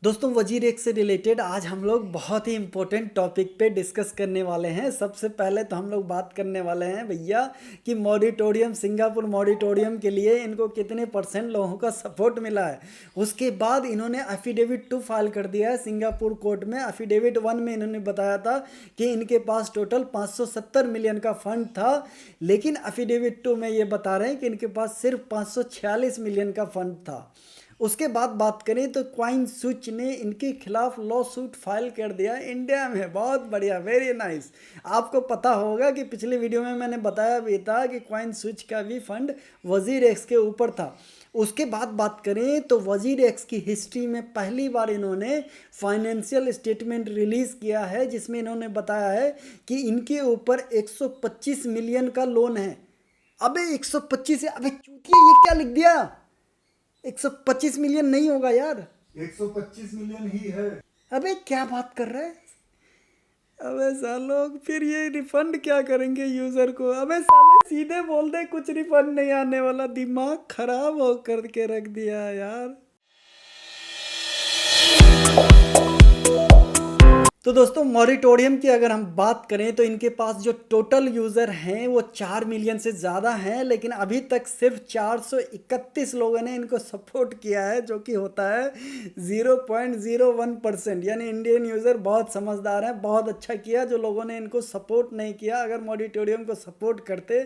दोस्तों वजीर एक से रिलेटेड आज हम लोग बहुत ही इम्पोर्टेंट टॉपिक पे डिस्कस करने वाले हैं। सबसे पहले तो हम लोग बात करने वाले हैं भैया कि मॉडिटोरियम सिंगापुर मॉडिटोरियम के लिए इनको कितने परसेंट लोगों का सपोर्ट मिला है। उसके बाद इन्होंने एफिडेविट 2 फाइल कर दिया है सिंगापुर कोर्ट में। एफिडेविट 1 में इन्होंने बताया था कि इनके पास टोटल 570 मिलियन का फंड था, लेकिन एफिडेविट 2 में ये बता रहे हैं कि इनके पास सिर्फ 546 मिलियन का फंड था। उसके बाद बात करें तो क्वाइन स्विच ने इनके खिलाफ लॉ सूट फाइल कर दिया इंडिया में। बहुत बढ़िया, वेरी नाइस। आपको पता होगा कि पिछले वीडियो में मैंने बताया भी था कि क्वाइन स्विच का भी फंड वजीर एक्स के ऊपर था। उसके बाद बात करें तो वजीर एक्स की हिस्ट्री में पहली बार इन्होंने फाइनेंशियल स्टेटमेंट रिलीज़ किया है, जिसमें इन्होंने बताया है कि इनके ऊपर 125 मिलियन का लोन है। अबे 125 है, अबे चूतिया ये क्या लिख दिया? 125 मिलियन नहीं होगा यार, 125 मिलियन ही है। अबे क्या बात कर रहा है? अबे सालों फिर ये रिफंड क्या करेंगे यूजर को? अबे साले सीधे बोल दे कुछ रिफंड नहीं आने वाला। दिमाग खराब हो करके रख दिया यार। तो दोस्तों मॉरिटोरियम की अगर हम बात करें तो इनके पास जो टोटल यूज़र हैं वो 4 मिलियन से ज़्यादा हैं, लेकिन अभी तक सिर्फ 431 लोगों ने इनको सपोर्ट किया है, जो कि होता है 0.01%। यानी इंडियन यूज़र बहुत समझदार हैं, बहुत अच्छा किया जो लोगों ने इनको सपोर्ट नहीं किया। अगर मॉरिटोरियम को सपोर्ट करते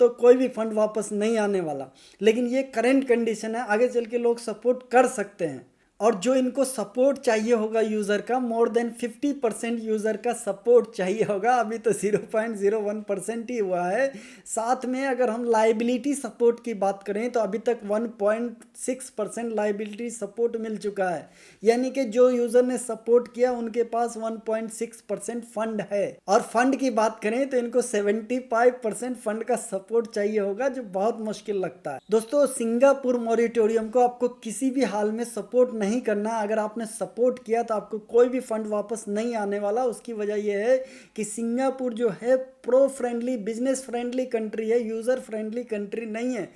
तो कोई भी फंड वापस नहीं आने वाला, लेकिन ये करेंट कंडीशन है, आगे चल के लोग सपोर्ट कर सकते हैं। और जो इनको सपोर्ट चाहिए होगा यूज़र का, मोर देन 50% यूज़र का सपोर्ट चाहिए होगा। अभी तो 0.01% ही हुआ है। साथ में अगर हम लाइबिलिटी सपोर्ट की बात करें तो अभी तक 1.6% लाइबिलिटी सपोर्ट मिल चुका है। यानी कि जो यूज़र ने सपोर्ट किया उनके पास 1.6% फंड है। और फंड की बात करें तो इनको 75% फंड का सपोर्ट चाहिए होगा, जो बहुत मुश्किल लगता है। दोस्तों सिंगापुर मॉरिटोरियम को आपको किसी भी हाल में सपोर्ट नहीं करना। अगर आपने सपोर्ट किया तो आपको कोई भी फंड वापस नहीं आने वाला। उसकी वजह यह है कि सिंगापुर जो है pro friendly business friendly country है, यूज़र फ्रेंडली कंट्री नहीं है।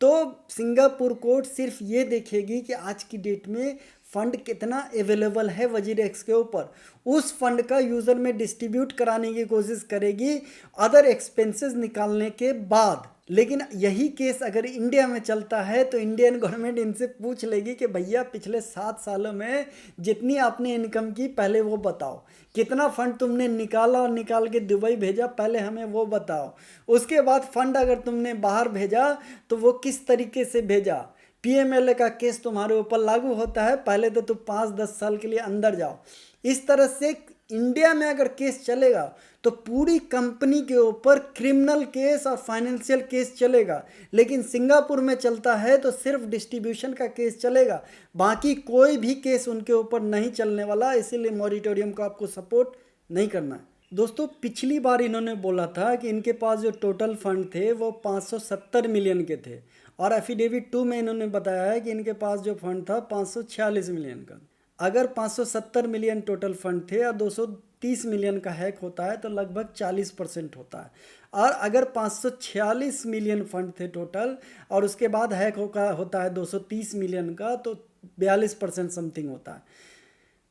तो सिंगापुर कोर्ट सिर्फ ये देखेगी कि आज की डेट में फंड कितना अवेलेबल है वजीर एक्स के ऊपर, उस फंड का यूज़र में डिस्ट्रीब्यूट कराने की कोशिश करेगी अदर एक्सपेंसेस निकालने के बाद। लेकिन यही केस अगर इंडिया में चलता है तो इंडियन गवर्नमेंट इनसे पूछ लेगी कि भैया पिछले 7 सालों में जितनी आपने इनकम की पहले वो बताओ, कितना फंड तुमने निकाला और निकाल के दुबई भेजा पहले हमें वो बताओ। उसके बाद फंड अगर तुमने बाहर भेजा तो वो किस तरीके से भेजा। पीएमएलए का केस तुम्हारे ऊपर लागू होता है, पहले तो तुम 5-10 साल के लिए अंदर जाओ। इस तरह से इंडिया में अगर केस चलेगा तो पूरी कंपनी के ऊपर क्रिमिनल केस और फाइनेंशियल केस चलेगा। लेकिन सिंगापुर में चलता है तो सिर्फ डिस्ट्रीब्यूशन का केस चलेगा, बाकी कोई भी केस उनके ऊपर नहीं चलने वाला। इसीलिए मॉरिटोरियम को आपको सपोर्ट नहीं करना है। दोस्तों पिछली बार इन्होंने बोला था कि इनके पास जो टोटल फंड थे वो 570 मिलियन के थे, और एफिडेविट 2 में इन्होंने बताया है कि इनके पास जो फंड था 546 मिलियन का। अगर 570 मिलियन टोटल फंड थे और 230 मिलियन का हैक होता है तो लगभग 40% होता है। और अगर 546 मिलियन फंड थे टोटल और उसके बाद हैक होता है 230 मिलियन का, तो 42% समथिंग होता है।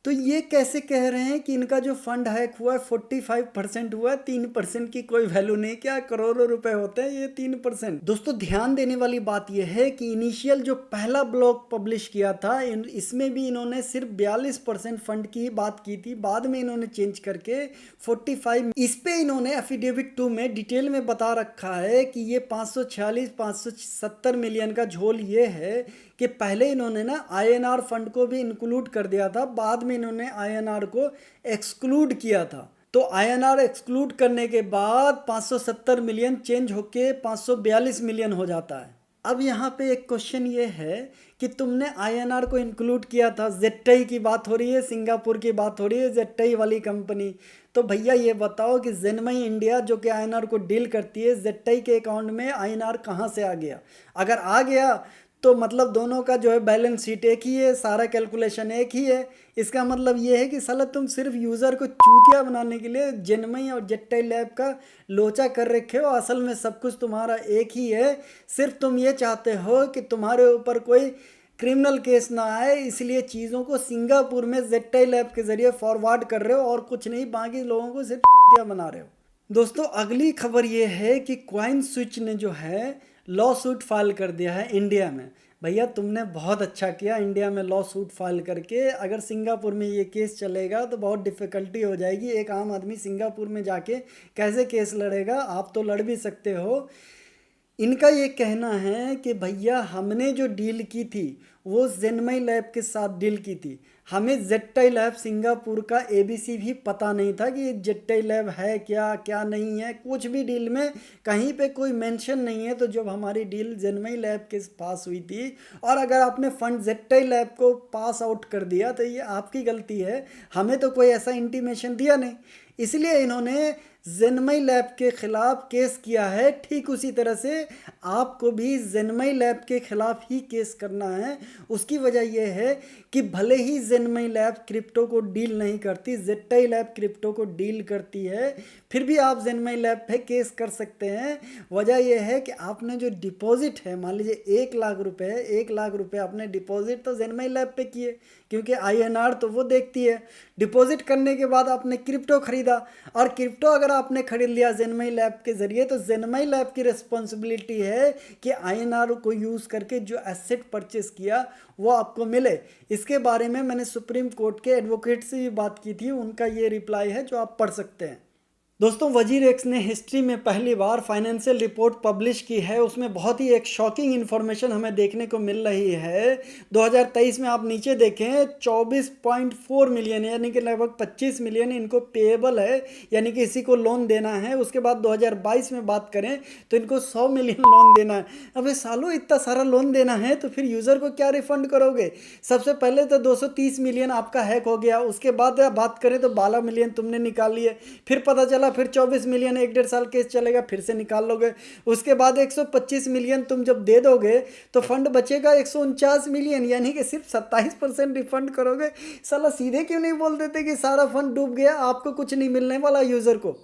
तो ये कैसे कह रहे हैं कि इनका जो फंड हैक हुआ है 45% हुआ है, 3% की कोई वैल्यू नहीं? क्या करोड़ों रुपए होते हैं ये 3%? दोस्तों ध्यान देने वाली बात यह है कि इनिशियल जो पहला ब्लॉग पब्लिश किया था इसमें भी इन्होंने सिर्फ 42% फंड की बात की थी, बाद में इन्होंने चेंज करके 45। इस पे इन्होंने एफिडेविट 2 में डिटेल में बता रखा है कि ये 570 मिलियन का झोल ये है कि पहले इन्होंने ना आईएनआर फंड को भी इंक्लूड कर दिया था, बाद में इन्होंने आईएनआर को एक्सक्लूड किया था। तो आईएनआर एक्सक्लूड करने के बाद 570 मिलियन चेंज होके 542 मिलियन हो जाता है। अब यहाँ पे एक क्वेश्चन ये है कि तुमने आईएनआर को इंक्लूड किया था, जेट्टाई की बात हो रही है, सिंगापुर की बात हो रही है, जेट्टाई वाली कंपनी। तो भैया ये बताओ कि जेनमई इंडिया जो कि आईएनआर को डील करती है, जेट्टाई के अकाउंट में आईएनआर कहाँ से आ गया? अगर आ गया तो मतलब दोनों का जो है बैलेंस शीट एक ही है, सारा कैलकुलेशन एक ही है। इसका मतलब ये है कि साला तुम सिर्फ यूज़र को चूतिया बनाने के लिए जेनमई और जेट्टाई लैब का लोचा कर रखे हो। असल में सब कुछ तुम्हारा एक ही है, सिर्फ तुम ये चाहते हो कि तुम्हारे ऊपर कोई क्रिमिनल केस ना आए, इसलिए चीज़ों को सिंगापुर में जेटाइल ऐप के ज़रिए फॉरवर्ड कर रहे हो और कुछ नहीं, बाकी लोगों को सिर्फ चूतिया बना रहे हो। दोस्तों अगली खबर ये है कि कॉइन स्विच ने जो है लॉ सूट फाइल कर दिया है इंडिया में। भैया तुमने बहुत अच्छा किया इंडिया में लॉ सूट फाइल करके। अगर सिंगापुर में ये केस चलेगा तो बहुत डिफ़िकल्टी हो जाएगी। एक आम आदमी सिंगापुर में जाके कैसे केस लड़ेगा? आप तो लड़ भी सकते हो। इनका ये कहना है कि भैया हमने जो डील की थी वो जेनमई लैब के साथ डील की थी। हमें जेट्टाई लैब सिंगापुर का एबीसी भी पता नहीं था कि ये जेट्टाई लैब है क्या क्या नहीं है, कुछ भी डील में कहीं पे कोई मेंशन नहीं है। तो जब हमारी डील जेनमई लैब के पास हुई थी और अगर आपने फंड जेट्टाई लैब को पास आउट कर दिया तो ये आपकी गलती है, हमें तो कोई ऐसा इंटीमेशन दिया नहीं। इसलिए इन्होंने जेनमई लैब के खिलाफ केस किया है। ठीक उसी तरह से आपको भी जेनमई लैब के खिलाफ ही केस करना है। उसकी वजह यह है कि भले ही जेनमई लैब क्रिप्टो को डील नहीं करती, जेट्टाई लैब क्रिप्टो को डील करती है, फिर भी आप जेनमई लैब पे केस कर सकते हैं। वजह यह है कि आपने जो डिपॉजिट है, मान लीजिए 1 लाख रुपए है, 1 लाख रुपए आपने डिपॉजिट तो जेनमई लैब पे किए, क्योंकि INR तो वो देखती है। डिपॉजिट करने के बाद आपने क्रिप्टो खरीदा और क्रिप्टो अगर आपने खरीद लिया जेनमई लैब के ज़रिए तो जेनमई लैब की रिस्पॉन्सिबिलिटी है कि INR को यूज़ करके जो एसेट परचेस किया वो आपको मिले। इसके बारे में मैंने सुप्रीम कोर्ट के एडवोकेट से भी बात की थी, उनका ये रिप्लाई है जो आप पढ़ सकते हैं। दोस्तों WazirX ने हिस्ट्री में पहली बार फाइनेंशियल रिपोर्ट पब्लिश की है। उसमें बहुत ही एक शॉकिंग इन्फॉर्मेशन हमें देखने को मिल रही है। 2023 में आप नीचे देखें 24.4 मिलियन यानी कि लगभग 25 मिलियन इनको पेएबल है, यानी कि इसी को लोन देना है। उसके बाद 2022 में बात करें तो इनको 100 मिलियन लोन देना है। अबे सालों इतना सारा लोन देना है तो फिर यूज़र को क्या रिफंड करोगे? सबसे पहले तो 230 मिलियन आपका हैक हो गया, उसके बाद बात करें तो 12 मिलियन तुमने निकाल लिए, फिर पता चला फिर 24 मिलियन 1.5 साल केस चलेगा, फिर से निकाल लोगे। उसके बाद 125 मिलियन तुम जब दे दोगे तो फंड बचेगा 149 मिलियन, यानी कि सिर्फ 27% रिफंड करोगे। साला सीधे क्यों नहीं बोल देते कि सारा फंड डूब गया, आपको कुछ नहीं मिलने वाला यूज़र को?